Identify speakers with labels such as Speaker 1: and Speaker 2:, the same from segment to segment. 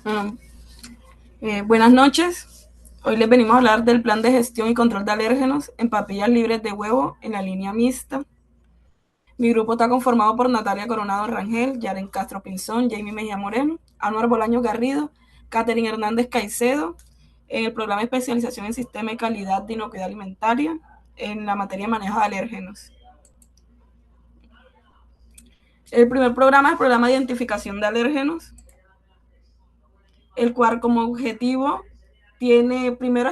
Speaker 1: Ah, Buenas noches. Hoy les venimos a hablar del plan de gestión y control de alérgenos en papillas libres de huevo en la línea mixta. Mi grupo está conformado por Natalia Coronado Rangel, Yaren Castro Pinzón, Jamie Mejía Moreno, Anuar Bolaño Garrido, Catherine Hernández Caicedo, en el programa de especialización en sistema y calidad de inocuidad alimentaria en la materia de manejo de alérgenos. El primer programa es el programa de identificación de alérgenos, el cual como objetivo tiene primero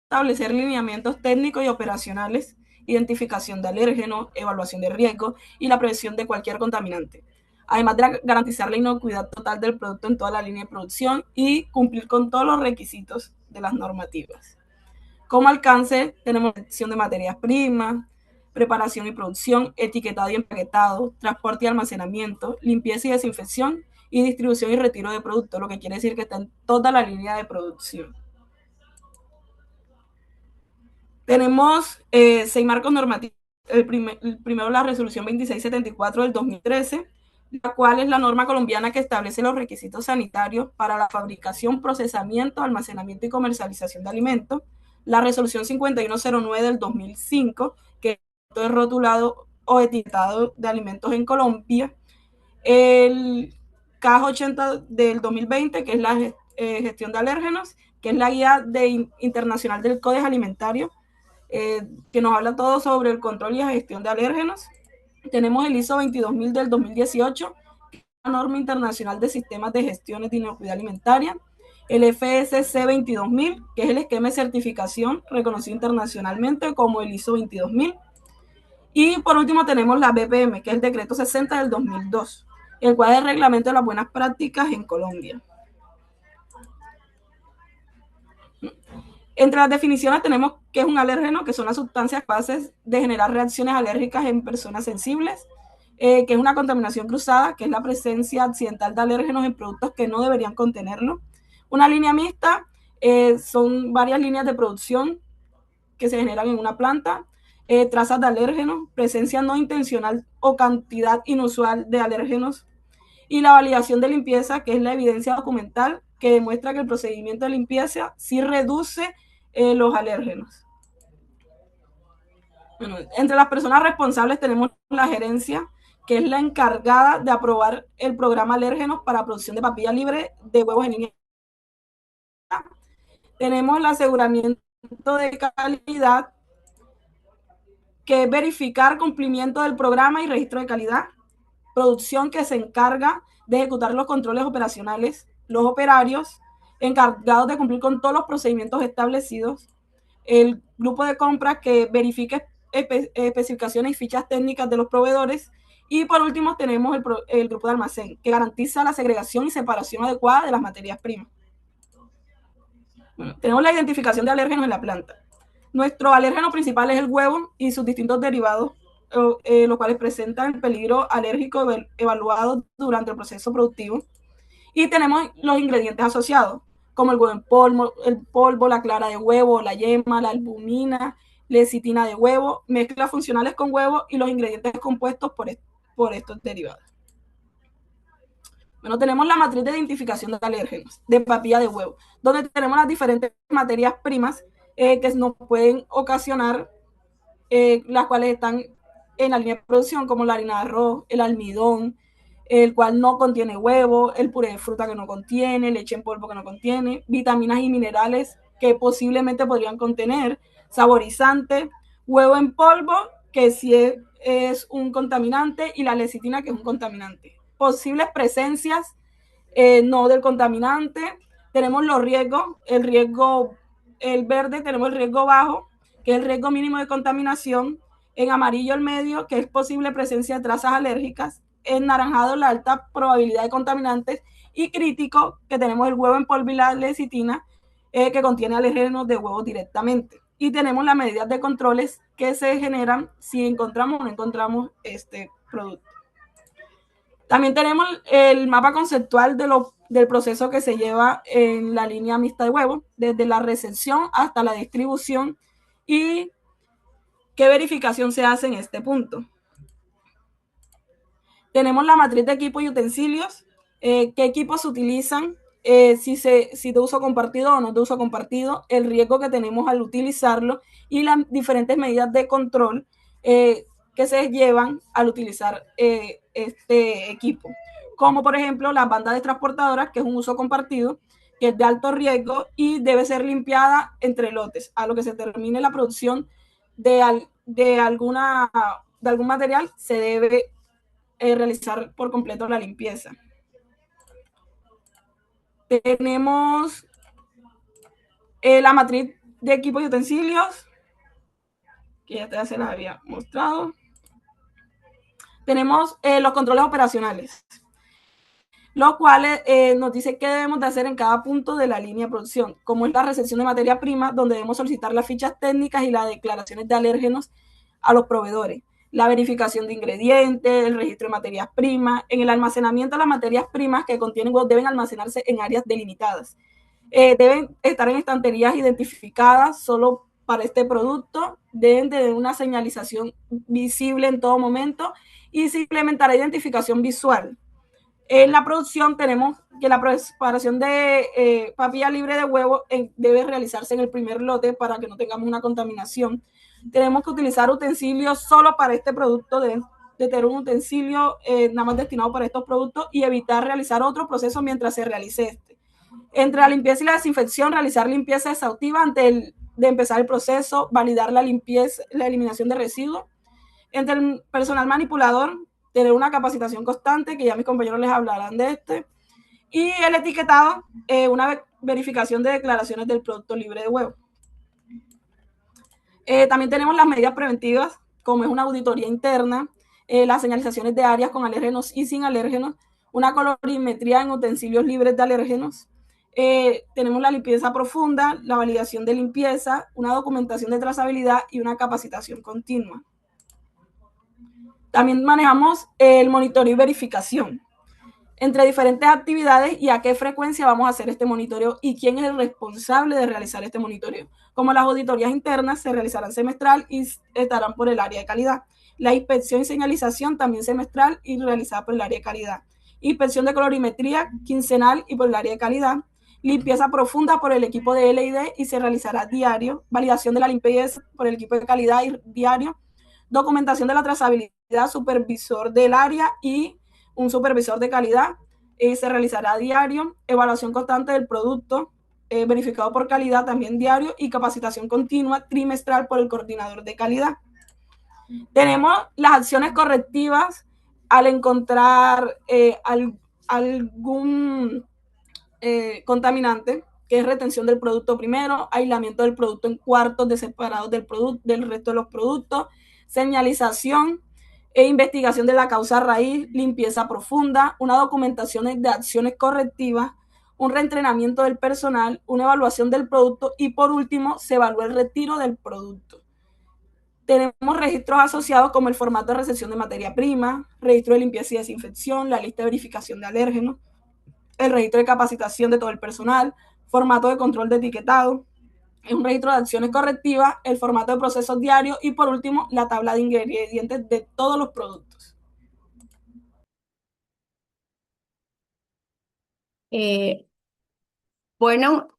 Speaker 1: establecer lineamientos técnicos y operacionales, identificación de alérgenos, evaluación de riesgo y la prevención de cualquier contaminante. Además de garantizar la inocuidad total del producto en toda la línea de producción y cumplir con todos los requisitos de las normativas. Como alcance tenemos selección de materias primas, preparación y producción, etiquetado y empaquetado, transporte y almacenamiento, limpieza y desinfección y distribución y retiro de productos, lo que quiere decir que está en toda la línea de producción. Tenemos 6 marcos normativos. El primero, la resolución 2674 del 2013, la cual es la norma colombiana que establece los requisitos sanitarios para la fabricación, procesamiento, almacenamiento y comercialización de alimentos. La resolución 5109 del 2005, que es rotulado o etiquetado de alimentos en Colombia. El CAJ 80 del 2020, que es la gestión de alérgenos, que es la guía internacional del Código Alimentario, que nos habla todo sobre el control y la gestión de alérgenos. Tenemos el ISO 22000 del 2018, la norma internacional de sistemas de gestión de inocuidad alimentaria. El FSC 22000, que es el esquema de certificación reconocido internacionalmente como el ISO 22000. Y por último tenemos la BPM, que es el decreto 60 del 2002, el cual es el reglamento de las buenas prácticas en Colombia. Entre las definiciones tenemos que es un alérgeno, que son las sustancias capaces de generar reacciones alérgicas en personas sensibles, que es una contaminación cruzada, que es la presencia accidental de alérgenos en productos que no deberían contenerlo. Una línea mixta, son varias líneas de producción que se generan en una planta, trazas de alérgenos, presencia no intencional o cantidad inusual de alérgenos, y la validación de limpieza, que es la evidencia documental que demuestra que el procedimiento de limpieza sí reduce los alérgenos. Bueno, entre las personas responsables tenemos la gerencia, que es la encargada de aprobar el programa alérgenos para producción de papilla libre de huevos en línea. Tenemos el aseguramiento de calidad, que es verificar cumplimiento del programa y registro de calidad. Producción, que se encarga de ejecutar los controles operacionales. Los operarios, encargados de cumplir con todos los procedimientos establecidos. El grupo de compras, que verifica especificaciones y fichas técnicas de los proveedores. Y por último tenemos el grupo de almacén, que garantiza la segregación y separación adecuada de las materias primas. Bueno, tenemos la identificación de alérgenos en la planta. Nuestro alérgeno principal es el huevo y sus distintos derivados, los cuales presentan el peligro alérgico evaluado durante el proceso productivo. Y tenemos los ingredientes asociados, como el huevo en polvo, la clara de huevo, la yema, la albumina, lecitina de huevo, mezclas funcionales con huevo y los ingredientes compuestos por estos derivados. Bueno, tenemos la matriz de identificación de alérgenos de papilla de huevo, donde tenemos las diferentes materias primas que nos pueden ocasionar, las cuales están en la línea de producción, como la harina de arroz, el almidón, el cual no contiene huevo, el puré de fruta que no contiene, leche en polvo que no contiene, vitaminas y minerales que posiblemente podrían contener, saborizante, huevo en polvo, que sí es un contaminante, y la lecitina, que es un contaminante. Posibles presencias no del contaminante. Tenemos los riesgos, el verde tenemos el riesgo bajo, que es el riesgo mínimo de contaminación. En amarillo el medio, que es posible presencia de trazas alérgicas. En naranjado la alta probabilidad de contaminantes. Y crítico, que tenemos el huevo en polvo y la lecitina, que contiene alérgenos de huevos directamente. Y tenemos las medidas de controles que se generan si encontramos o no encontramos este producto. También tenemos el mapa conceptual del proceso que se lleva en la línea mixta de huevo, desde la recepción hasta la distribución, y qué verificación se hace en este punto. Tenemos la matriz de equipos y utensilios, qué equipos se utilizan si de uso compartido o no de uso compartido, el riesgo que tenemos al utilizarlo y las diferentes medidas de control que se llevan al utilizar este equipo. Como por ejemplo las bandas de transportadoras, que es un uso compartido, que es de alto riesgo y debe ser limpiada entre lotes, a lo que se termine la producción de algún material, se debe realizar por completo la limpieza. Tenemos la matriz de equipos y utensilios, que ya se las había mostrado. Tenemos los controles operacionales, los cuales nos dice qué debemos de hacer en cada punto de la línea de producción, como es la recepción de materia prima, donde debemos solicitar las fichas técnicas y las declaraciones de alérgenos a los proveedores, la verificación de ingredientes, el registro de materias primas, en el almacenamiento de las materias primas que contienen huevos deben almacenarse en áreas delimitadas. Deben estar en estanterías identificadas solo para este producto, deben tener una señalización visible en todo momento y se implementará identificación visual. En la producción tenemos que la preparación de papilla libre de huevo debe realizarse en el primer lote para que no tengamos una contaminación. Tenemos que utilizar utensilios solo para este producto, de tener un utensilio nada más destinado para estos productos y evitar realizar otro proceso mientras se realice este. Entre la limpieza y la desinfección, realizar limpieza exhaustiva antes de empezar el proceso, validar la limpieza, la eliminación de residuos. Entre el personal manipulador, tener una capacitación constante, que ya mis compañeros les hablarán de este. Y el etiquetado, una verificación de declaraciones del producto libre de huevo. También tenemos las medidas preventivas, como es una auditoría interna, las señalizaciones de áreas con alérgenos y sin alérgenos, una colorimetría en utensilios libres de alérgenos. Tenemos la limpieza profunda, la validación de limpieza, una documentación de trazabilidad y una capacitación continua. También manejamos el monitoreo y verificación entre diferentes actividades y a qué frecuencia vamos a hacer este monitoreo y quién es el responsable de realizar este monitoreo. Como las auditorías internas se realizarán semestral y estarán por el área de calidad. La inspección y señalización también semestral y realizada por el área de calidad. Inspección de colorimetría quincenal y por el área de calidad. Limpieza profunda por el equipo de L&D y se realizará diario. Validación de la limpieza por el equipo de calidad y diario. Documentación de la trazabilidad, supervisor del área y un supervisor de calidad. Se realizará a diario. Evaluación constante del producto, verificado por calidad también diario, y capacitación continua trimestral por el coordinador de calidad. Tenemos las acciones correctivas al encontrar algún contaminante, que es retención del producto primero, aislamiento del producto en cuartos de separados del resto de los productos, señalización e investigación de la causa raíz, limpieza profunda, una documentación de acciones correctivas, un reentrenamiento del personal, una evaluación del producto y por último se evalúa el retiro del producto. Tenemos registros asociados como el formato de recepción de materia prima, registro de limpieza y desinfección, la lista de verificación de alérgenos, el registro de capacitación de todo el personal, formato de control de etiquetado, un registro de acciones correctivas, el formato de procesos diarios y por último la tabla de ingredientes de todos los productos.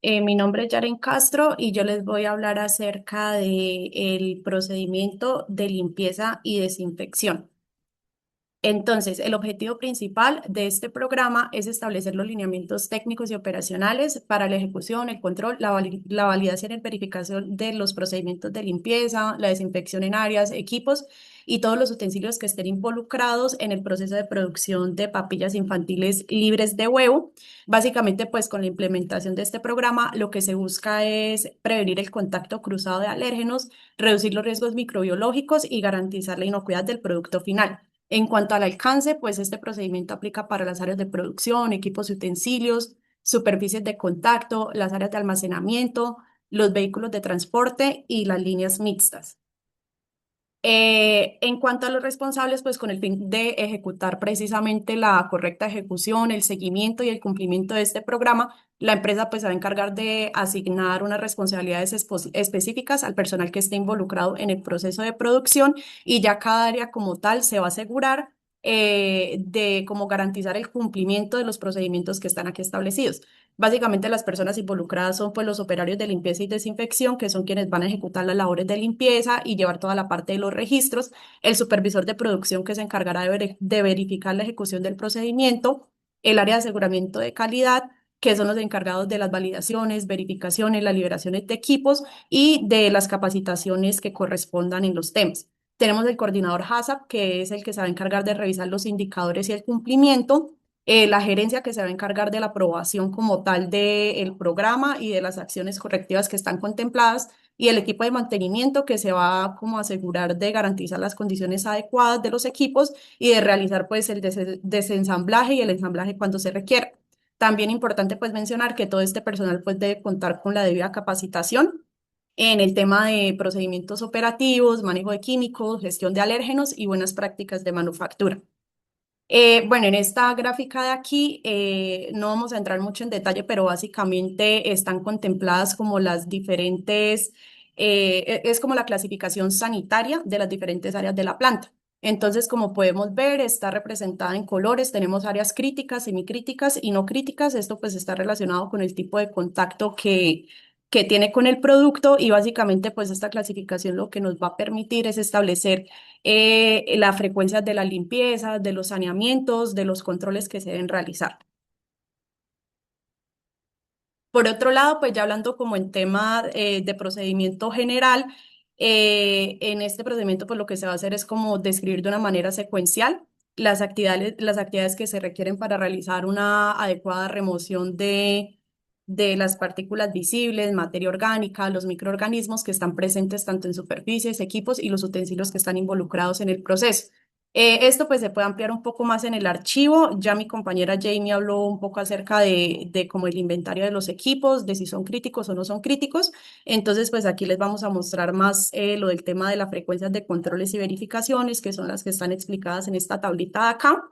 Speaker 2: Mi nombre es Yaren Castro y yo les voy a hablar acerca del procedimiento de limpieza y desinfección. Entonces, el objetivo principal de este programa es establecer los lineamientos técnicos y operacionales para la ejecución, el control, la validación y verificación de los procedimientos de limpieza, la desinfección en áreas, equipos y todos los utensilios que estén involucrados en el proceso de producción de papillas infantiles libres de huevo. Básicamente, pues con la implementación de este programa, lo que se busca es prevenir el contacto cruzado de alérgenos, reducir los riesgos microbiológicos y garantizar la inocuidad del producto final. En cuanto al alcance, pues este procedimiento aplica para las áreas de producción, equipos y utensilios, superficies de contacto, las áreas de almacenamiento, los vehículos de transporte y las líneas mixtas. En cuanto a los responsables, pues con el fin de ejecutar precisamente la correcta ejecución, el seguimiento y el cumplimiento de este programa, la empresa pues se va a encargar de asignar unas responsabilidades específicas al personal que esté involucrado en el proceso de producción y ya cada área como tal se va a asegurar de cómo garantizar el cumplimiento de los procedimientos que están aquí establecidos. Básicamente las personas involucradas son pues los operarios de limpieza y desinfección, que son quienes van a ejecutar las labores de limpieza y llevar toda la parte de los registros, el supervisor de producción que se encargará de verificar la ejecución del procedimiento, el área de aseguramiento de calidad, que son los encargados de las validaciones, verificaciones, las liberaciones de equipos y de las capacitaciones que correspondan en los temas. Tenemos el coordinador HACCP, que es el que se va a encargar de revisar los indicadores y el cumplimiento, la gerencia que se va a encargar de la aprobación como tal del programa y de las acciones correctivas que están contempladas, y el equipo de mantenimiento que se va como a asegurar de garantizar las condiciones adecuadas de los equipos y de realizar pues el desensamblaje y el ensamblaje cuando se requiera. También importante pues mencionar que todo este personal pues debe contar con la debida capacitación en el tema de procedimientos operativos, manejo de químicos, gestión de alérgenos y buenas prácticas de manufactura. Bueno, en esta gráfica de aquí no vamos a entrar mucho en detalle, pero básicamente están contempladas como las diferentes, es como la clasificación sanitaria de las diferentes áreas de la planta. Entonces, como podemos ver, está representada en colores. Tenemos áreas críticas, semicríticas y no críticas. Esto pues está relacionado con el tipo de contacto que tiene con el producto, y básicamente pues esta clasificación lo que nos va a permitir es establecer la frecuencia de la limpieza, de los saneamientos, de los controles que se deben realizar. Por otro lado, pues ya hablando como en tema de procedimiento general, en este procedimiento pues lo que se va a hacer es como describir de una manera secuencial las actividades que se requieren para realizar una adecuada remoción de las partículas visibles, materia orgánica, los microorganismos que están presentes tanto en superficies, equipos y los utensilios que están involucrados en el proceso. Esto pues se puede ampliar un poco más en el archivo. Ya mi compañera Jamie habló un poco acerca de como el inventario de los equipos, de si son críticos o no son críticos. Entonces pues aquí les vamos a mostrar más lo del tema de las frecuencias de controles y verificaciones, que son las que están explicadas en esta tablita de acá,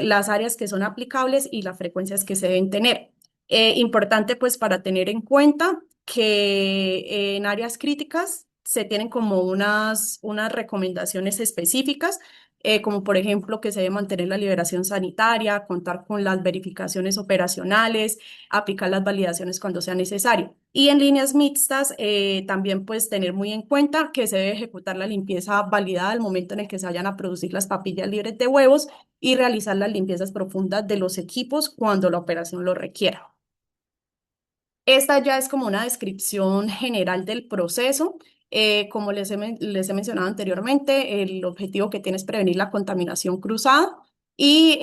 Speaker 2: las áreas que son aplicables y las frecuencias que se deben tener. Importante pues para tener en cuenta que en áreas críticas se tienen como unas recomendaciones específicas, como por ejemplo que se debe mantener la liberación sanitaria, contar con las verificaciones operacionales, aplicar las validaciones cuando sea necesario. Y en líneas mixtas, también pues tener muy en cuenta que se debe ejecutar la limpieza validada al momento en el que se vayan a producir las papillas libres de huevos y realizar las limpiezas profundas de los equipos cuando la operación lo requiera. Esta ya es como una descripción general del proceso. Como les he mencionado anteriormente, el objetivo que tiene es prevenir la contaminación cruzada, y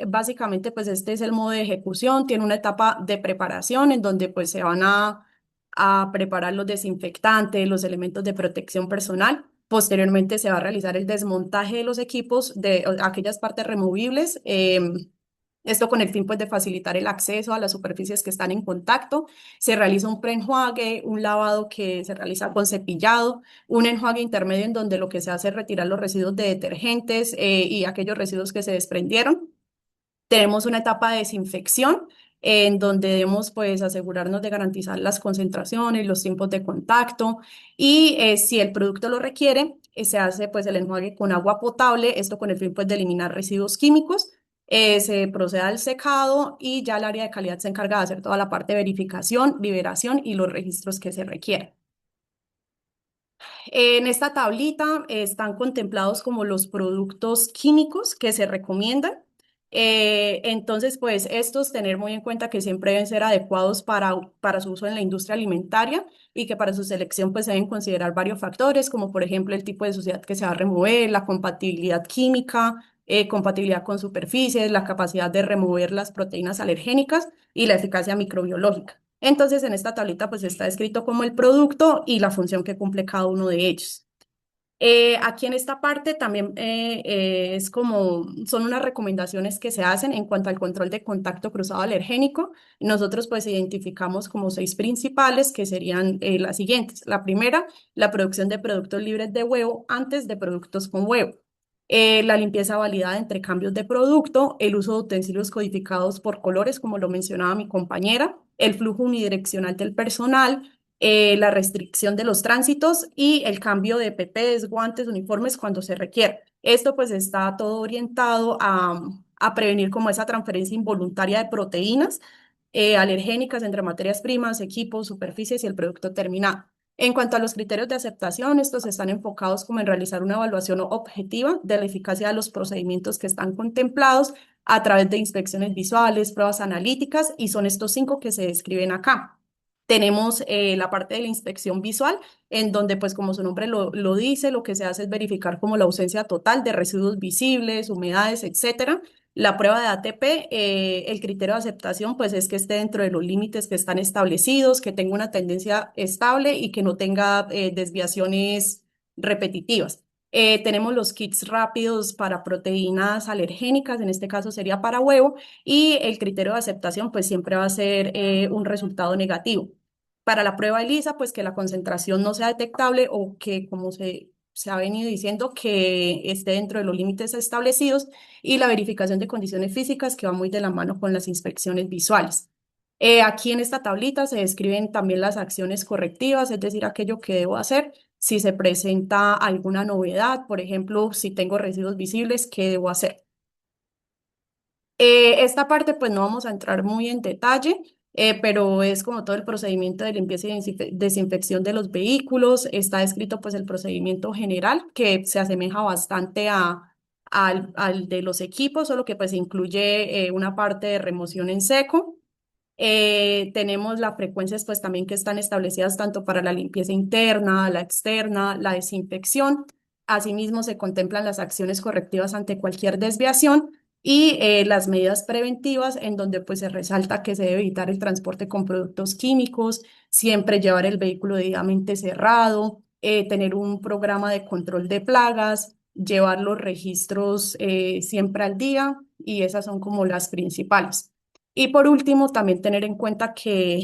Speaker 2: básicamente pues este es el modo de ejecución. Tiene una etapa de preparación en donde pues se van a preparar los desinfectantes, los elementos de protección personal. Posteriormente se va a realizar el desmontaje de los equipos, de aquellas partes removibles. Esto con el fin pues, de facilitar el acceso a las superficies que están en contacto. Se realiza un preenjuague, un lavado que se realiza con cepillado, un enjuague intermedio en donde lo que se hace es retirar los residuos de detergentes y aquellos residuos que se desprendieron. Tenemos una etapa de desinfección en donde debemos pues asegurarnos de garantizar las concentraciones, los tiempos de contacto, y si el producto lo requiere, se hace pues el enjuague con agua potable, esto con el fin pues de eliminar residuos químicos. Se procede al secado y ya el área de calidad se encarga de hacer toda la parte de verificación, liberación y los registros que se requieren. En esta tablita están contemplados como los productos químicos que se recomiendan. Entonces, pues estos tener muy en cuenta que siempre deben ser adecuados para su uso en la industria alimentaria, y que para su selección pues se deben considerar varios factores, como por ejemplo el tipo de suciedad que se va a remover, la compatibilidad química, compatibilidad con superficies, la capacidad de remover las proteínas alergénicas y la eficacia microbiológica. Entonces, en esta tablita pues está escrito como el producto y la función que cumple cada uno de ellos. Aquí en esta parte también es como, son unas recomendaciones que se hacen en cuanto al control de contacto cruzado alergénico. Nosotros pues identificamos como seis principales, que serían las siguientes. La primera, la producción de productos libres de huevo antes de productos con huevo. La limpieza validada entre cambios de producto, el uso de utensilios codificados por colores, como lo mencionaba mi compañera, el flujo unidireccional del personal, la restricción de los tránsitos y el cambio de PPs, guantes, uniformes cuando se requiere. Esto pues está todo orientado a prevenir como esa transferencia involuntaria de proteínas alergénicas entre materias primas, equipos, superficies y el producto terminado. En cuanto a los criterios de aceptación, estos están enfocados como en realizar una evaluación objetiva de la eficacia de los procedimientos que están contemplados a través de inspecciones visuales, pruebas analíticas, y son estos 5 que se describen acá. Tenemos la parte de la inspección visual, en donde, pues como su nombre lo dice, lo que se hace es verificar como la ausencia total de residuos visibles, humedades, etcétera. La prueba de ATP, el criterio de aceptación, pues es que esté dentro de los límites que están establecidos, que tenga una tendencia estable y que no tenga desviaciones repetitivas. Tenemos los kits rápidos para proteínas alergénicas, en este caso sería para huevo, y el criterio de aceptación, pues siempre va a ser un resultado negativo. Para la prueba ELISA, pues que la concentración no sea detectable o que, como se ha venido diciendo, que esté dentro de los límites establecidos, y la verificación de condiciones físicas, que va muy de la mano con las inspecciones visuales. Aquí en esta tablita se describen también las acciones correctivas, es decir, aquello que debo hacer si se presenta alguna novedad, por ejemplo, si tengo residuos visibles, ¿qué debo hacer? Esta parte pues no vamos a entrar muy en detalle, pero es como todo el procedimiento de limpieza y desinfección de los vehículos. Está escrito pues el procedimiento general, que se asemeja bastante al de los equipos, solo que pues incluye una parte de remoción en seco. Tenemos las frecuencias pues también que están establecidas tanto para la limpieza interna, la externa, la desinfección. Asimismo, se contemplan las acciones correctivas ante cualquier desviación y las medidas preventivas, en donde pues se resalta que se debe evitar el transporte con productos químicos, siempre llevar el vehículo debidamente cerrado, tener un programa de control de plagas, llevar los registros siempre al día, y esas son como las principales. Y por último, también tener en cuenta que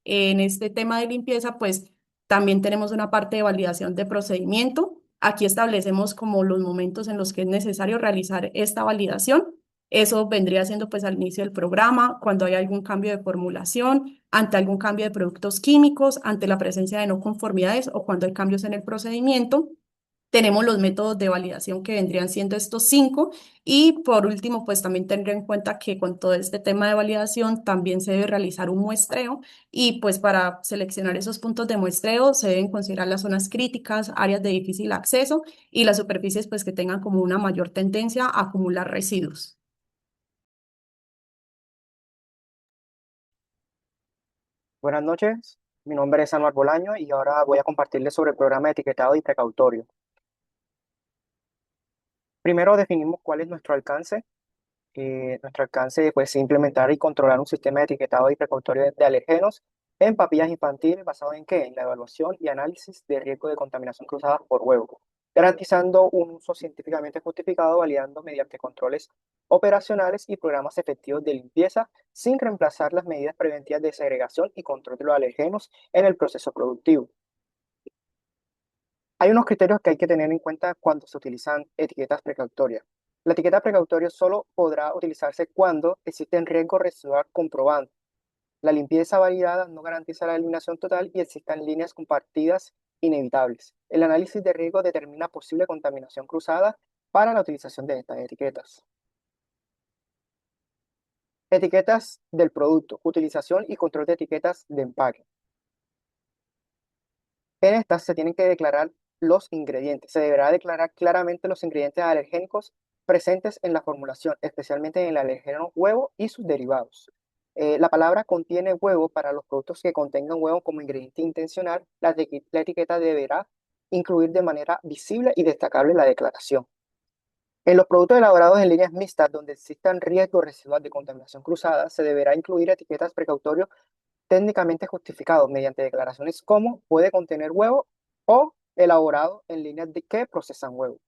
Speaker 2: en este tema de limpieza, pues también tenemos una parte de validación de procedimiento. Aquí establecemos como los momentos en los que es necesario realizar esta validación. Eso vendría siendo pues al inicio del programa, cuando hay algún cambio de formulación, ante algún cambio de productos químicos, ante la presencia de no conformidades o cuando hay cambios en el procedimiento. Tenemos los métodos de validación, que vendrían siendo estos 5. Y por último, pues también tener en cuenta que con todo este tema de validación también se debe realizar un muestreo, y pues para seleccionar esos puntos de muestreo se deben considerar las zonas críticas, áreas de difícil acceso y las superficies pues que tengan como una mayor tendencia a acumular residuos.
Speaker 3: Buenas noches, mi nombre es Anuar Bolaño y ahora voy a compartirles sobre el programa de etiquetado y precautorio. Primero definimos cuál es nuestro alcance. Nuestro alcance pues, es implementar y controlar un sistema de etiquetado y precautorio de alergenos en papillas infantiles basado en ¿qué? En la evaluación y análisis de riesgo de contaminación cruzada por huevo, garantizando un uso científicamente justificado, validando mediante controles operacionales y programas efectivos de limpieza, sin reemplazar las medidas preventivas de segregación y control de los alergenos en el proceso productivo. Hay unos criterios que hay que tener en cuenta cuando se utilizan etiquetas precautorias. La etiqueta precautoria solo podrá utilizarse cuando existe riesgo residual comprobado. La limpieza validada no garantiza la eliminación total y existen líneas compartidas inevitables. El análisis de riesgo determina posible contaminación cruzada para la utilización de estas etiquetas. Etiquetas del producto, utilización y control de etiquetas de empaque. En estas se tienen que declarar los ingredientes. Se deberá declarar claramente los ingredientes alergénicos presentes en la formulación, especialmente en el alergeno huevo y sus derivados. La palabra contiene huevo para los productos que contengan huevo como ingrediente intencional. La etiqueta deberá incluir de manera visible y destacable la declaración. En los productos elaborados en líneas mixtas donde existan riesgos residuales de contaminación cruzada, se deberá incluir etiquetas precautorias técnicamente justificados mediante declaraciones como puede contener huevo o elaborado en líneas que procesan huevo.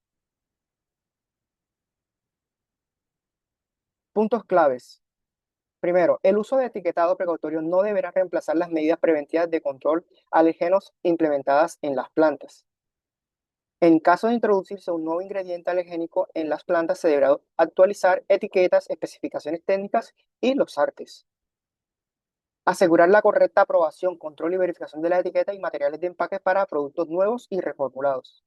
Speaker 3: Puntos claves. Primero, el uso de etiquetado precautorio no deberá reemplazar las medidas preventivas de control alérgenos implementadas en las plantas. En caso de introducirse un nuevo ingrediente alergénico en las plantas, se deberá actualizar etiquetas, especificaciones técnicas y los artes. Asegurar la correcta aprobación, control y verificación de la etiqueta y materiales de empaque para productos nuevos y reformulados.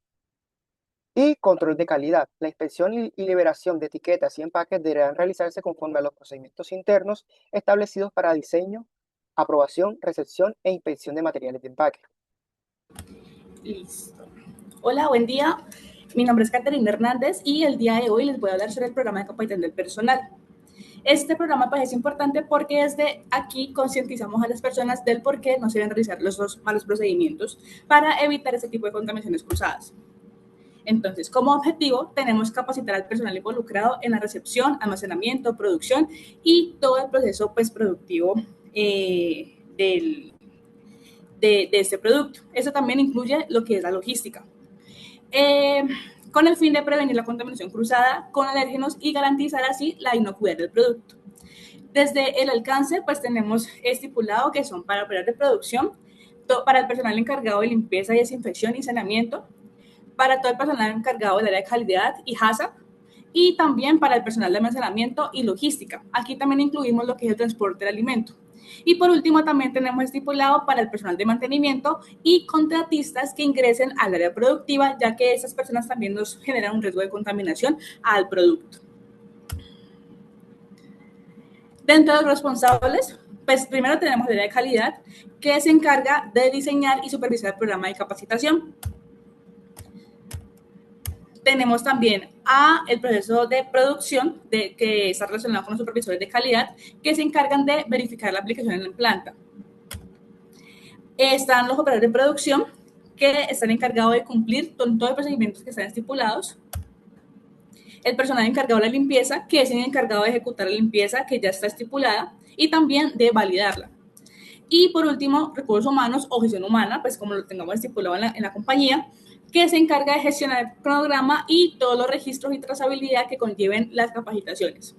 Speaker 3: Y control de calidad. La inspección y liberación de etiquetas y empaques deberán realizarse conforme a los procedimientos internos establecidos para diseño, aprobación, recepción e inspección de materiales de empaque.
Speaker 4: Listo. Hola, buen día. Mi nombre es Caterina Hernández y el día de hoy les voy a hablar sobre el programa de capacitación del personal. Este programa pues, es importante porque desde aquí concientizamos a las personas del por qué no se deben realizar los dos malos procedimientos para evitar ese tipo de contaminaciones cruzadas. Entonces, como objetivo, tenemos que capacitar al personal involucrado en la recepción, almacenamiento, producción y todo el proceso pues, productivo de este producto. Eso también incluye lo que es la logística. Con el fin de prevenir la contaminación cruzada con alérgenos y garantizar así la inocuidad del producto. Desde el alcance, pues tenemos estipulado que son para operar de producción, para el personal encargado de limpieza y desinfección y saneamiento, para todo el personal encargado del área de calidad y HACCP, y también para el personal de almacenamiento y logística. Aquí también incluimos lo que es el transporte del alimento. Y por último, también tenemos estipulado para el personal de mantenimiento y contratistas que ingresen al área productiva, ya que esas personas también nos generan un riesgo de contaminación al producto. Dentro de los responsables, pues primero tenemos el área de calidad, que se encarga de diseñar y supervisar el programa de capacitación. Tenemos también el proceso de producción, que está relacionado con los supervisores de calidad, que se encargan de verificar la aplicación en la planta. Están los operadores de producción, que están encargados de cumplir con todos los procedimientos que están estipulados. El personal encargado de la limpieza, que es el encargado de ejecutar la limpieza que ya está estipulada y también de validarla. Y por último, recursos humanos o gestión humana, pues como lo tengamos estipulado en la compañía, que se encarga de gestionar el cronograma y todos los registros y trazabilidad que conlleven las capacitaciones.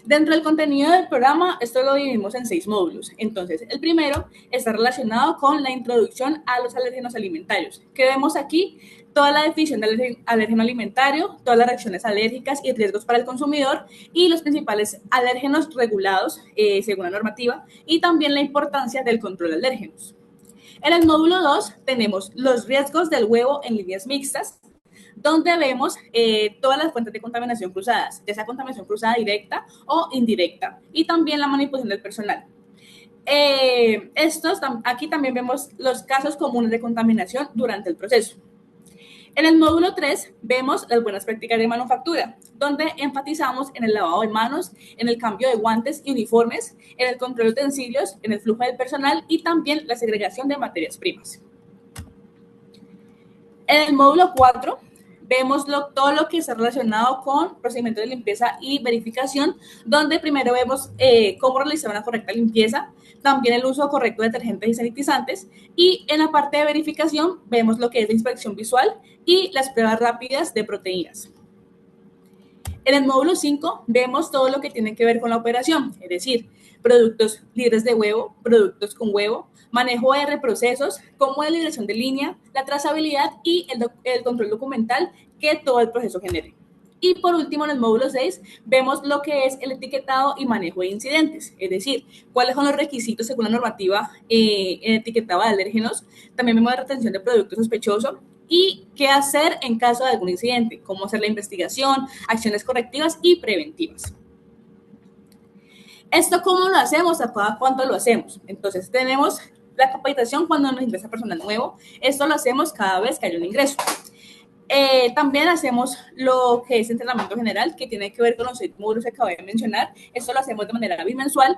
Speaker 4: Dentro del contenido del programa, esto lo dividimos en 6 módulos. Entonces, el primero está relacionado con la introducción a los alérgenos alimentarios, que vemos aquí toda la definición del alérgeno alimentario, todas las reacciones alérgicas y riesgos para el consumidor y los principales alérgenos regulados según la normativa y también la importancia del control de alérgenos. En el módulo 2 tenemos los riesgos del huevo en líneas mixtas, donde vemos todas las fuentes de contaminación cruzadas, ya sea contaminación cruzada directa o indirecta, y también la manipulación del personal. Aquí también vemos los casos comunes de contaminación durante el proceso. En el módulo 3 vemos las buenas prácticas de manufactura, donde enfatizamos en el lavado de manos, en el cambio de guantes y uniformes, en el control de utensilios, en el flujo del personal y también la segregación de materias primas. En el módulo 4 vemos todo lo que está relacionado con procedimientos de limpieza y verificación, donde primero vemos cómo realizar una correcta limpieza, también el uso correcto de detergentes y sanitizantes, y en la parte de verificación vemos lo que es la inspección visual y las pruebas rápidas de proteínas. En el módulo 5 vemos todo lo que tiene que ver con la operación, es decir, productos libres de huevo, productos con huevo, manejo de reprocesos, como la liberación de línea, la trazabilidad y el control documental que todo el proceso genere. Y por último, en el módulo 6, vemos lo que es el etiquetado y manejo de incidentes, es decir, cuáles son los requisitos según la normativa en etiquetado de alérgenos. También vemos la retención de productos sospechosos y qué hacer en caso de algún incidente, cómo hacer la investigación, acciones correctivas y preventivas. ¿Esto cómo lo hacemos? ¿A cada cuánto lo hacemos? Entonces, tenemos la capacitación cuando nos ingresa personal nuevo. Esto lo hacemos cada vez que hay un ingreso. También hacemos lo que es entrenamiento general, que tiene que ver con los 6 módulos que acabé de mencionar. Esto lo hacemos de manera bimensual.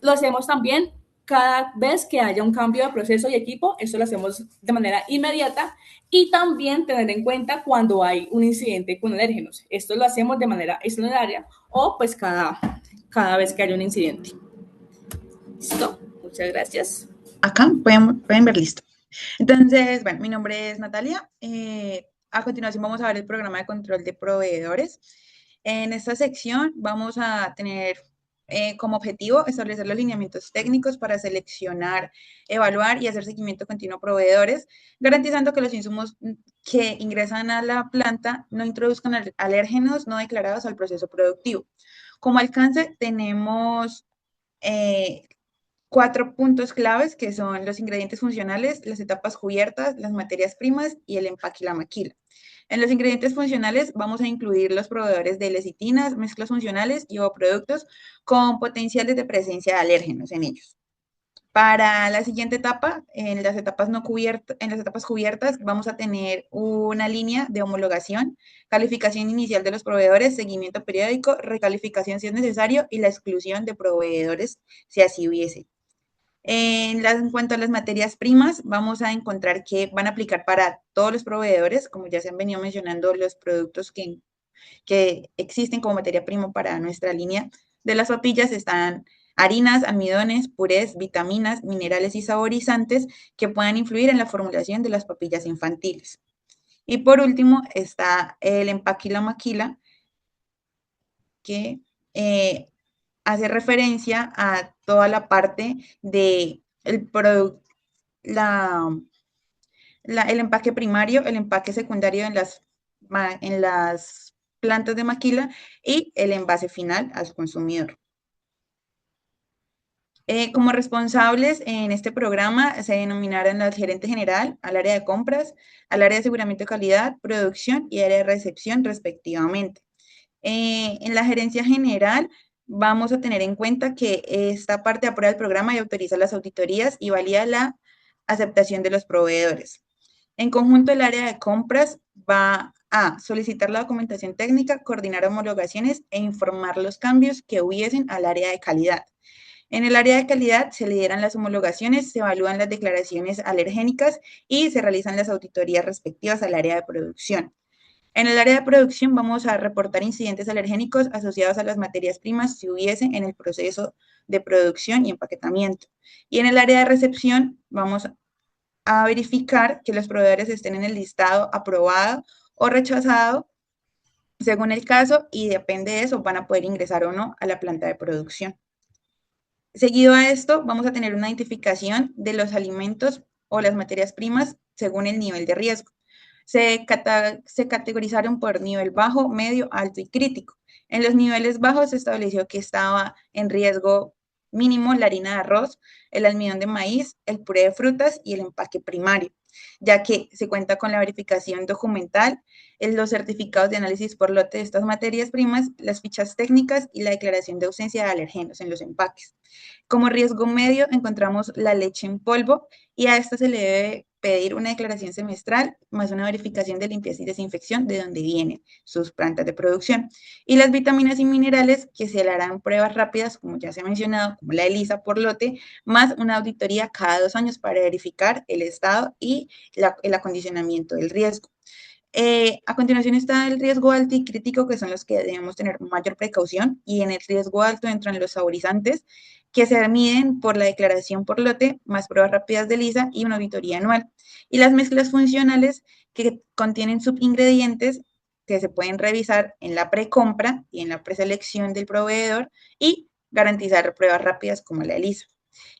Speaker 4: Lo hacemos también cada vez que haya un cambio de proceso y equipo. Esto lo hacemos de manera inmediata. Y también tener en cuenta cuando hay un incidente con alérgenos. Esto lo hacemos de manera extraordinaria o pues cada vez que haya un incidente. ¿Listo? Muchas gracias.
Speaker 5: Acá pueden ver listo. Entonces, bueno, mi nombre es Natalia. A continuación vamos a ver el programa de control de proveedores. En esta sección vamos a tener como objetivo establecer los lineamientos técnicos para seleccionar, evaluar y hacer seguimiento continuo a proveedores, garantizando que los insumos que ingresan a la planta no introduzcan alérgenos no declarados al proceso productivo. Como alcance tenemos 4 puntos claves que son los ingredientes funcionales, las etapas cubiertas, las materias primas y el empaque y la maquila. En los ingredientes funcionales vamos a incluir los proveedores de lecitinas, mezclas funcionales y o productos con potenciales de presencia de alérgenos en ellos. Para la siguiente etapa, en las etapas cubiertas, vamos a tener una línea de homologación, calificación inicial de los proveedores, seguimiento periódico, recalificación si es necesario y la exclusión de proveedores si así hubiese. En cuanto a las materias primas, vamos a encontrar que van a aplicar para todos los proveedores, como ya se han venido mencionando, los productos que existen como materia prima para nuestra línea de las papillas están harinas, almidones, purés, vitaminas, minerales y saborizantes que puedan influir en la formulación de las papillas infantiles. Y por último está el empaque y la maquila, que hace referencia a toda la parte de el empaque primario, el empaque secundario en las plantas de maquila y el envase final al consumidor. Como responsables en este programa se denominaron al gerente general, al área de compras, al área de aseguramiento de calidad, producción y área de recepción respectivamente. En la gerencia general vamos a tener en cuenta que esta parte aprueba el programa y autoriza las auditorías y valida la aceptación de los proveedores. En conjunto, el área de compras va a solicitar la documentación técnica, coordinar homologaciones e informar los cambios que hubiesen al área de calidad. En el área de calidad se lideran las homologaciones, se evalúan las declaraciones alergénicas y se realizan las auditorías respectivas al área de producción. En el área de producción vamos a reportar incidentes alergénicos asociados a las materias primas si hubiese en el proceso de producción y empaquetamiento. Y en el área de recepción vamos a verificar que los proveedores estén en el listado aprobado o rechazado según el caso y depende de eso van a poder ingresar o no a la planta de producción. Seguido a esto, vamos a tener una identificación de los alimentos o las materias primas según el nivel de riesgo. Se categorizaron por nivel bajo, medio, alto y crítico. En los niveles bajos se estableció que estaba en riesgo mínimo la harina de arroz, el almidón de maíz, el puré de frutas y el empaque primario, ya que se cuenta con la verificación documental, los certificados de análisis por lote de estas materias primas, las fichas técnicas y la declaración de ausencia de alergenos en los empaques. Como riesgo medio encontramos la leche en polvo y a esta se le debe pedir una declaración semestral más una verificación de limpieza y desinfección de donde vienen sus plantas de producción. Y las vitaminas y minerales que se le harán pruebas rápidas, como ya se ha mencionado, como la ELISA por lote, más una auditoría cada 2 años para verificar el estado y el acondicionamiento del riesgo. A continuación está el riesgo alto y crítico, que son los que debemos tener mayor precaución, y en el riesgo alto entran los saborizantes, que se miden por la declaración por lote, más pruebas rápidas de ELISA y una auditoría anual. Y las mezclas funcionales, que contienen subingredientes que se pueden revisar en la precompra y en la preselección del proveedor y garantizar pruebas rápidas como la ELISA.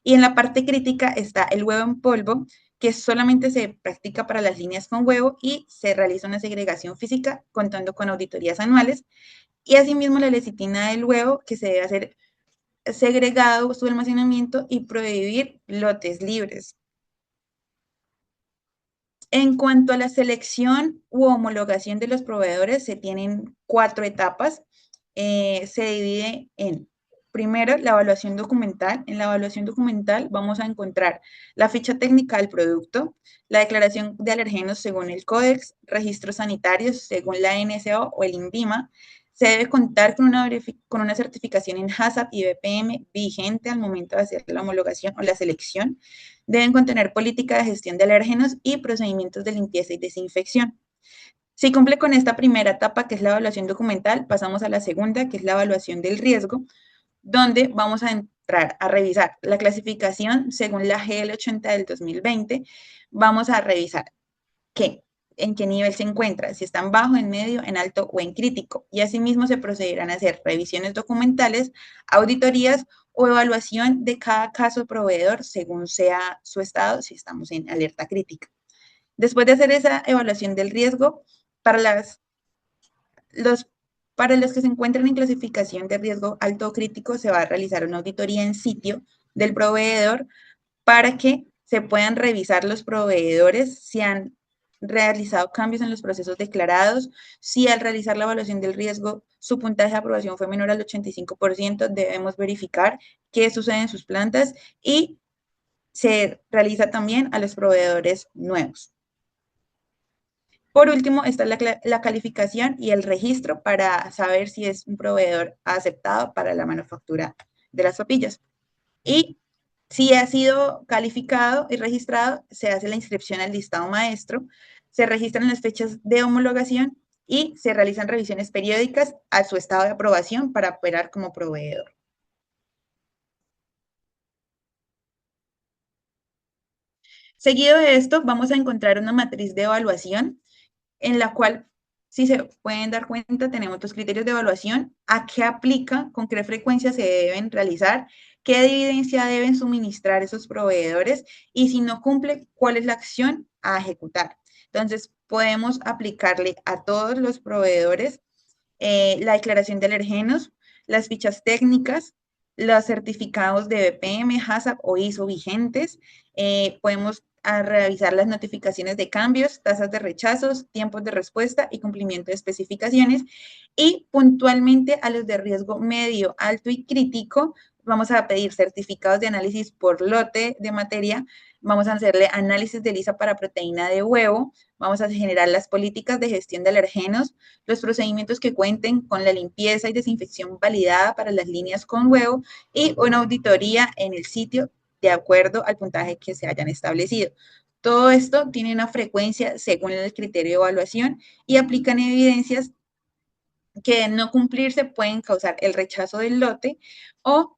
Speaker 5: Y en la parte crítica está el huevo en polvo, que solamente se practica para las líneas con huevo y se realiza una segregación física contando con auditorías anuales. Y asimismo la lecitina del huevo, que se debe hacer segregado su almacenamiento y prohibir lotes libres. En cuanto a la selección u homologación de los proveedores, se tienen 4 etapas. Se divide en, primero, la evaluación documental. En la evaluación documental vamos a encontrar la ficha técnica del producto, la declaración de alergenos según el Códex, registros sanitarios según la NSO o el INVIMA. Se debe contar con una certificación en HACCP y BPM vigente al momento de hacer la homologación o la selección. Deben contener política de gestión de alérgenos y procedimientos de limpieza y desinfección. Si cumple con esta primera etapa, que es la evaluación documental, pasamos a la segunda, que es la evaluación del riesgo, donde vamos a entrar a revisar la clasificación según la GL 80 del 2020. Vamos a revisar en qué nivel se encuentra, si está en bajo, en medio, en alto o en crítico. Y asimismo se procederán a hacer revisiones documentales, auditorías o evaluación de cada caso proveedor según sea su estado, si estamos en alerta crítica. Después de hacer esa evaluación del riesgo, para los Para los que se encuentran en clasificación de riesgo alto o crítico, se va a realizar una auditoría en sitio del proveedor para que se puedan revisar los proveedores si han realizado cambios en los procesos declarados, si al realizar la evaluación del riesgo su puntaje de aprobación fue menor al 85%, debemos verificar qué sucede en sus plantas y se realiza también a los proveedores nuevos. Por último, está la calificación y el registro para saber si es un proveedor aceptado para la manufactura de las papillas. Y si ha sido calificado y registrado, se hace la inscripción al listado maestro, se registran las fechas de homologación y se realizan revisiones periódicas a su estado de aprobación para operar como proveedor. Seguido de esto, vamos a encontrar una matriz de evaluación en la cual, si se pueden dar cuenta, tenemos dos criterios de evaluación: a qué aplica, con qué frecuencia se deben realizar, qué evidencia deben suministrar esos proveedores y si no cumple, cuál es la acción a ejecutar. Entonces, podemos aplicarle a todos los proveedores la declaración de alergenos, las fichas técnicas, los certificados de BPM, HACCP o ISO vigentes. Podemos revisar las notificaciones de cambios, tasas de rechazos, tiempos de respuesta y cumplimiento de especificaciones. Y puntualmente a los de riesgo medio, alto y crítico, vamos a pedir certificados de análisis por lote de materia, vamos a hacerle análisis de ELISA para proteína de huevo, vamos a generar las políticas de gestión de alergenos, los procedimientos que cuenten con la limpieza y desinfección validada para las líneas con huevo y una auditoría en el sitio de acuerdo al puntaje que se hayan establecido. Todo esto tiene una frecuencia según el criterio de evaluación y aplican evidencias que de no cumplirse pueden causar el rechazo del lote o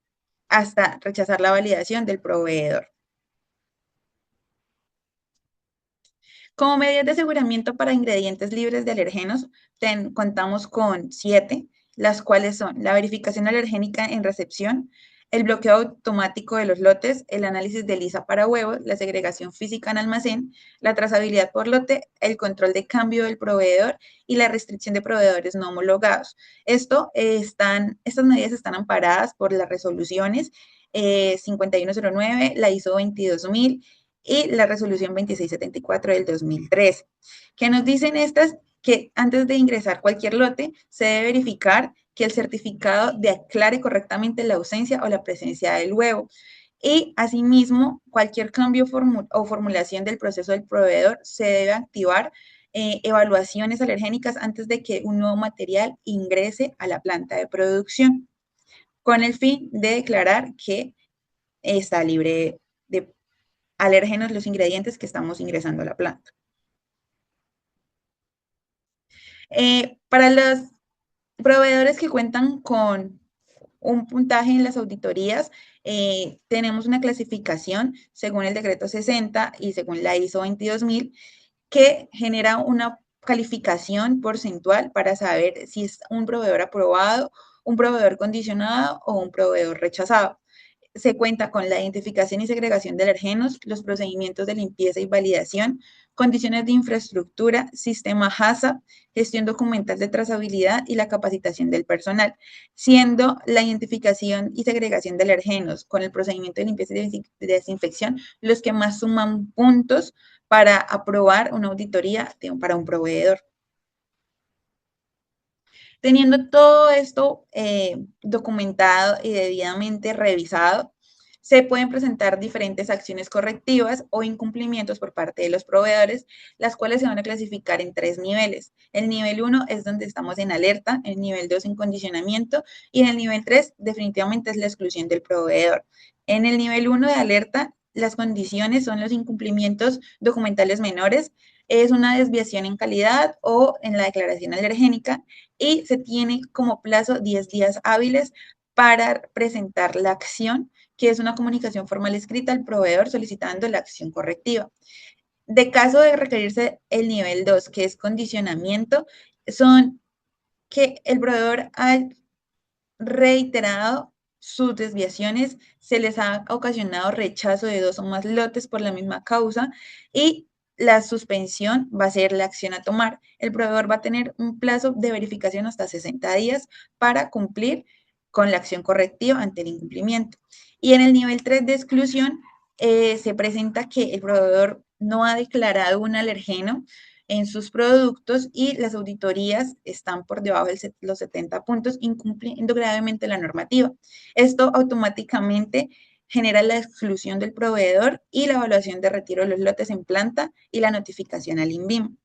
Speaker 5: hasta rechazar la validación del proveedor. Como medidas de aseguramiento para ingredientes libres de alergenos, contamos con 7, las cuales son la verificación alergénica en recepción, el bloqueo automático de los lotes, el análisis de ELISA para huevos, la segregación física en almacén, la trazabilidad por lote, el control de cambio del proveedor y la restricción de proveedores no homologados. Estas medidas están amparadas por las resoluciones 5109, la ISO 22000 y la resolución 2674 del 2003. ¿Qué nos dicen estas? Que antes de ingresar cualquier lote, se debe verificar que el certificado declare correctamente la ausencia o la presencia del huevo. Y asimismo, cualquier cambio o formulación del proceso del proveedor se debe activar evaluaciones alergénicas antes de que un nuevo material ingrese a la planta de producción, con el fin de declarar que está libre de alérgenos los ingredientes que estamos ingresando a la planta. Para los proveedores que cuentan con un puntaje en las auditorías, tenemos una clasificación según el decreto 60 y según la ISO 22000 que genera una calificación porcentual para saber si es un proveedor aprobado, un proveedor condicionado o un proveedor rechazado. Se cuenta con la identificación y segregación de alergenos, los procedimientos de limpieza y validación, condiciones de infraestructura, sistema HACCP, gestión documental de trazabilidad y la capacitación del personal, siendo la identificación y segregación de alergenos con el procedimiento de limpieza y desinfección los que más suman puntos para aprobar una auditoría para un proveedor. Teniendo todo esto documentado y debidamente revisado, se pueden presentar diferentes acciones correctivas o incumplimientos por parte de los proveedores, las cuales se van a clasificar en 3 niveles. El nivel 1 es donde estamos en alerta, el nivel 2 en condicionamiento y en el nivel 3 definitivamente es la exclusión del proveedor. En el nivel 1 de alerta, las condiciones son los incumplimientos documentales menores, es una desviación en calidad o en la declaración alergénica y se tiene como plazo 10 días hábiles para presentar la acción, que es una comunicación formal escrita al proveedor solicitando la acción correctiva. De caso de requerirse el nivel 2, que es condicionamiento, son que el proveedor ha reiterado sus desviaciones, se les ha ocasionado rechazo de 2 o más lotes por la misma causa y la suspensión va a ser la acción a tomar. El proveedor va a tener un plazo de verificación hasta 60 días para cumplir con la acción correctiva ante el incumplimiento. Y en el nivel 3 de exclusión se presenta que el proveedor no ha declarado un alergeno en sus productos y las auditorías están por debajo de los 70 puntos, incumpliendo gravemente la normativa. Esto automáticamente genera la exclusión del proveedor y la evaluación de retiro de los lotes en planta y la notificación al INVIM.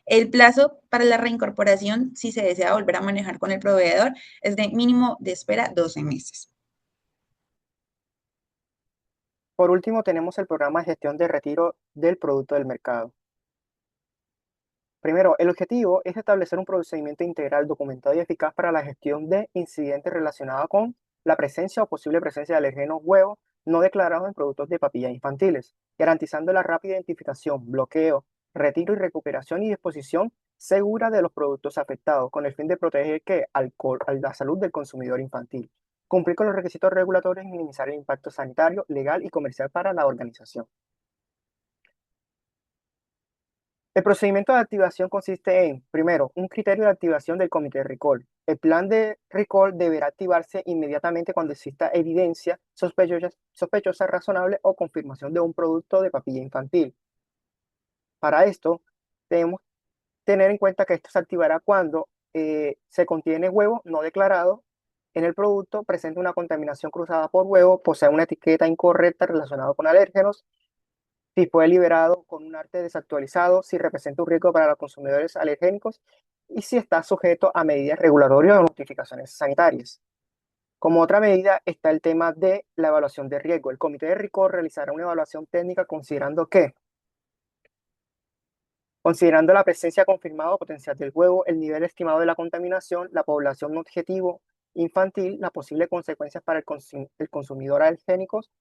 Speaker 5: El plazo para la reincorporación, si se desea volver a manejar con el proveedor, es de mínimo de espera 12 meses.
Speaker 3: Por último, tenemos el programa de gestión de retiro del producto del mercado. Primero, el objetivo es establecer un procedimiento integral, documentado y eficaz para la gestión de incidentes relacionados con la presencia o posible presencia de alérgenos huevos no declarados en productos de papillas infantiles, garantizando la rápida identificación, bloqueo, retiro y recuperación y disposición segura de los productos afectados, con el fin de proteger la salud del consumidor infantil, cumplir con los requisitos regulatorios y minimizar el impacto sanitario, legal y comercial para la organización. El procedimiento de activación consiste en, primero, un criterio de activación del comité de recall. El plan de recall deberá activarse inmediatamente cuando exista evidencia sospechosa razonable o confirmación de un producto de papilla infantil. Para esto, debemos tener en cuenta que esto se activará cuando se contiene huevo no declarado en el producto, presenta una contaminación cruzada por huevo, posee una etiqueta incorrecta relacionada con alérgenos, si fue liberado con un arte desactualizado, si representa un riesgo para los consumidores alergénicos y si está sujeto a medidas regulatorias o notificaciones sanitarias. Como otra medida está el tema de la evaluación de riesgo. El comité de recall realizará una evaluación técnica considerando la presencia confirmada o potencial del huevo, el nivel estimado de la contaminación, la población objetivo infantil, las posibles consecuencias para el consumidor alergénicos,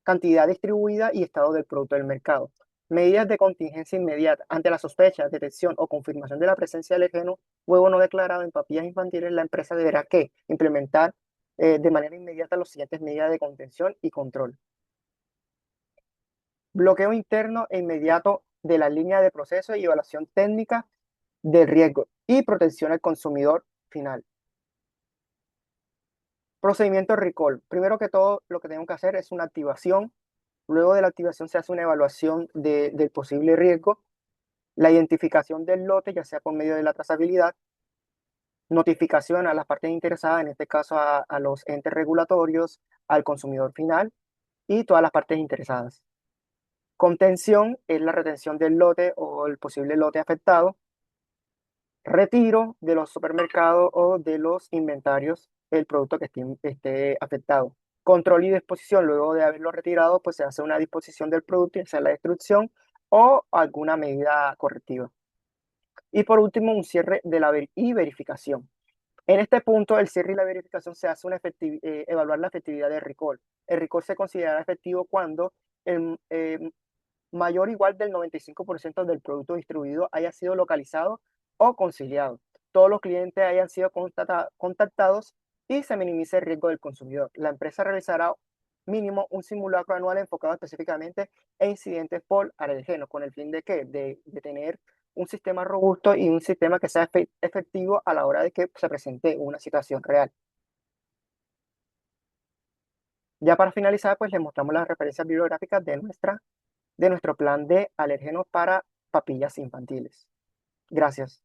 Speaker 3: cantidad distribuida y estado del producto del mercado. Medidas de contingencia inmediata. Ante la sospecha, detección o confirmación de la presencia de alérgeno huevo no declarado en papillas infantiles, la empresa deberá implementar de manera inmediata las siguientes medidas de contención y control. Bloqueo interno e inmediato de la línea de proceso y evaluación técnica del riesgo y protección al consumidor final. Procedimiento recall. Primero que todo, lo que tenemos que hacer es una activación. Luego de la activación se hace una evaluación del posible riesgo, la identificación del lote, ya sea por medio de la trazabilidad, notificación a las partes interesadas, en este caso a los entes regulatorios, al consumidor final y todas las partes interesadas. Contención es la retención del lote o el posible lote afectado. Retiro de los supermercados o de los inventarios el producto que esté afectado. Control y disposición, luego de haberlo retirado, pues se hace una disposición del producto, ya sea la destrucción o alguna medida correctiva. Y por último, un cierre de la verificación. En este punto, el cierre y la verificación se hace evaluar la efectividad del recall. El recall se considera efectivo cuando el mayor o igual del 95% del producto distribuido haya sido localizado o conciliado. Todos los clientes hayan sido contactados y se minimice el riesgo del consumidor. La empresa realizará mínimo un simulacro anual enfocado específicamente en incidentes por alergenos, con el fin de tener un sistema robusto y un sistema que sea efectivo a la hora de que se presente una situación real. Ya para finalizar, pues les mostramos las referencias bibliográficas de nuestro plan de alérgenos para papillas infantiles. Gracias.